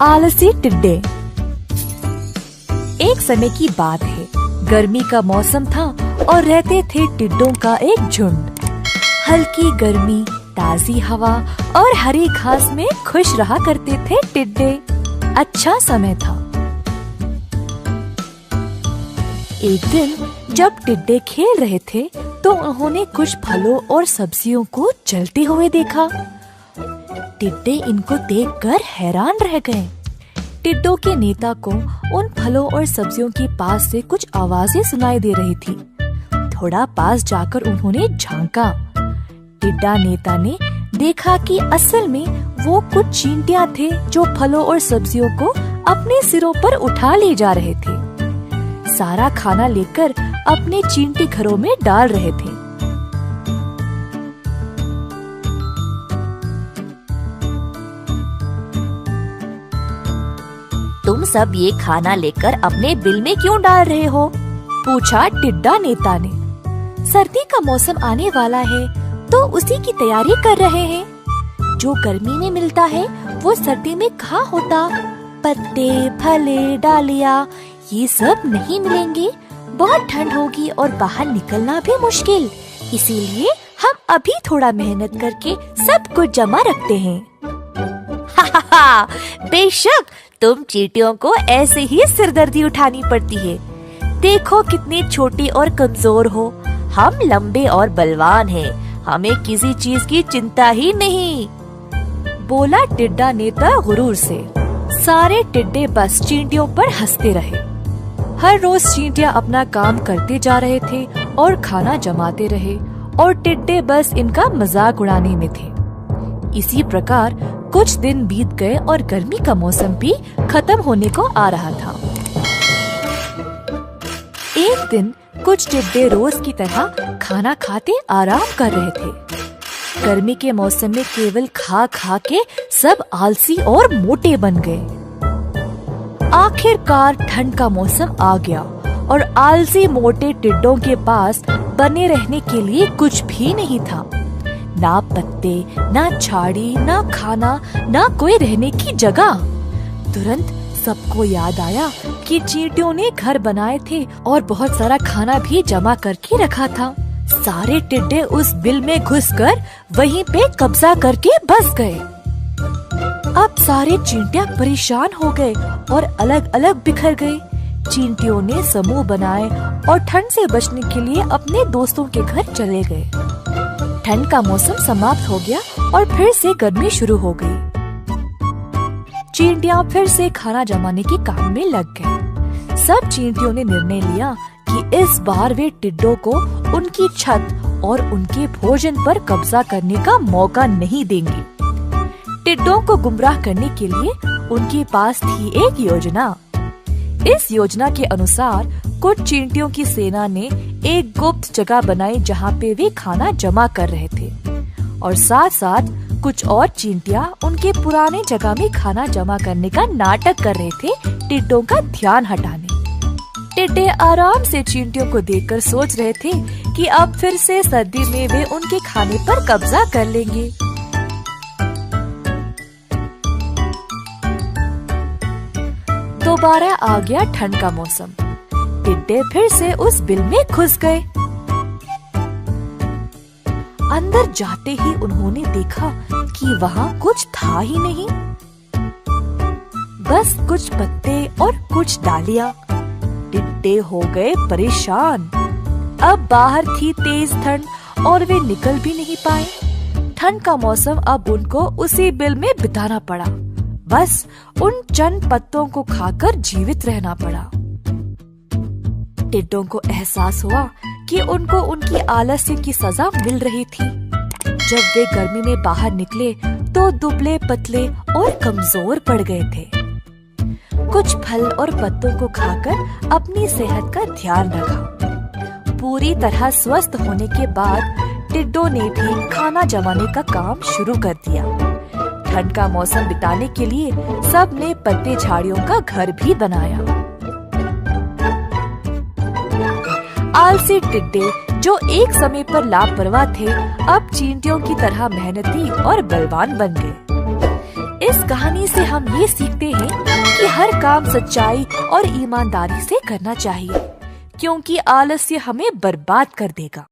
आलसी टिड्डे। एक समय की बात है, गर्मी का मौसम था और रहते थे टिड्डों का एक झुंड। हल्की गर्मी, ताजी हवा और हरी घास में खुश रहा करते थे टिड्डे। अच्छा समय था। एक दिन जब टिड्डे खेल रहे थे तो उन्होंने कुछ फलों और सब्जियों को जलते हुए देखा। टिड्डे इनको देखकर हैरान रह गए। टिड्डों के नेता को उन फलों और सब्जियों के पास से कुछ आवाजें सुनाई दे रही थी। थोड़ा पास जाकर उन्होंने झांका। टिड्डा नेता ने देखा कि असल में वो कुछ चींटियां थे जो फलों और सब्जियों को अपने सिरों पर उठा ले जा रहे थे। सारा खाना लेकर अपने चींटी घरों में डाल रहे थे। तुम सब ये खाना लेकर अपने बिल में क्यों डाल रहे हो? पूछा टिड्डा नेता ने। सर्दी का मौसम आने वाला है तो उसी की तैयारी कर रहे हैं। जो गर्मी में मिलता है वो सर्दी में कहाँ होता। पत्ते, फले, डालियाँ ये सब नहीं मिलेंगे। बहुत ठंड होगी और बाहर निकलना भी मुश्किल। इसीलिए हम अभी थोड़ा मेहनत करके सब कुछ जमा रखते हैं। बेशक तुम चींटियों को ऐसे ही सिरदर्दी उठानी पड़ती है। देखो कितनी छोटी और कमजोर हो। हम लंबे और बलवान हैं। हमें किसी चीज की चिंता ही नहीं, बोला टिड्डा नेता गुरूर से। सारे टिड्डे बस चींटियों पर हंसते रहे। हर रोज चींटियां अपना काम करते जा रहे थे और खाना जमाते रहे और टिड्डे बस इनका मजाक उड़ाने में थे। इसी प्रकार कुछ दिन बीत गए और गर्मी का मौसम भी खत्म होने को आ रहा था। एक दिन कुछ टिड्डे रोज की तरह खाना खाते आराम कर रहे थे। गर्मी के मौसम में केवल खा खा के सब आलसी और मोटे बन गए। आखिरकार ठंड का मौसम आ गया और आलसी मोटे टिड्डों के पास बने रहने के लिए कुछ भी नहीं था। ना पत्ते, ना झाड़ी, ना खाना, ना कोई रहने की जगह। तुरंत सबको याद आया कि चींटियों ने घर बनाए थे और बहुत सारा खाना भी जमा करके रखा था। सारे टिड्डे उस बिल में घुसकर वहीं पे कब्जा करके बस गए। अब सारे चींटियां परेशान हो गए और अलग अलग बिखर गए। चींटियों ने समूह बनाए और ठंड से बचने के लिए अपने दोस्तों के घर चले गए। ठंड का मौसम समाप्त हो गया और फिर से गर्मी शुरू हो गई। चींटियां फिर से खाना जमाने के काम में लग गए। सब चींटियों ने निर्णय लिया कि इस बार वे टिड्डों को उनकी छत और उनके भोजन पर कब्जा करने का मौका नहीं देंगे। टिड्डों को गुमराह करने के लिए उनके पास थी एक योजना। इस योजना के अनुसार कुछ चींटियों की सेना ने एक गुप्त जगह बनाई जहाँ पे वे खाना जमा कर रहे थे और साथ साथ कुछ और चींटियां उनके पुराने जगह में खाना जमा करने का नाटक कर रहे थे, टिड्डों का ध्यान हटाने। टिड्डे आराम से चींटियों को देखकर सोच रहे थे कि अब फिर से सर्दी में वे उनके खाने पर कब्जा कर लेंगे। दोबारा आ गया ठंड का मौसम। टिड्डे फिर से उस बिल में घुस गए। अंदर जाते ही उन्होंने देखा कि वहाँ कुछ था ही नहीं, बस कुछ पत्ते और कुछ डालियाँ। टिड्डे हो गए परेशान। अब बाहर थी तेज ठंड और वे निकल भी नहीं पाए। ठंड का मौसम अब उनको उसी बिल में बिताना पड़ा। बस उन चंद पत्तों को खाकर जीवित रहना पड़ा। टिड्डों को एहसास हुआ कि उनको उनकी आलस्य की सजा मिल रही थी। जब वे गर्मी में बाहर निकले तो दुबले पतले और कमजोर पड़ गए थे। कुछ फल और पत्तों को खाकर अपनी सेहत का ध्यान रखा। पूरी तरह स्वस्थ होने के बाद टिड्डों ने भी खाना जमाने का काम शुरू कर दिया। ठंड का मौसम बिताने के लिए सब ने पत्ते झाड़ियों का घर भी बनाया। आलसी टिड्डे जो एक समय पर लापरवाह थे, अब चींटियों की तरह मेहनती और बलवान बन गए। इस कहानी से हम ये सीखते हैं कि हर काम सच्चाई और ईमानदारी से करना चाहिए, क्योंकि आलस्य हमें बर्बाद कर देगा।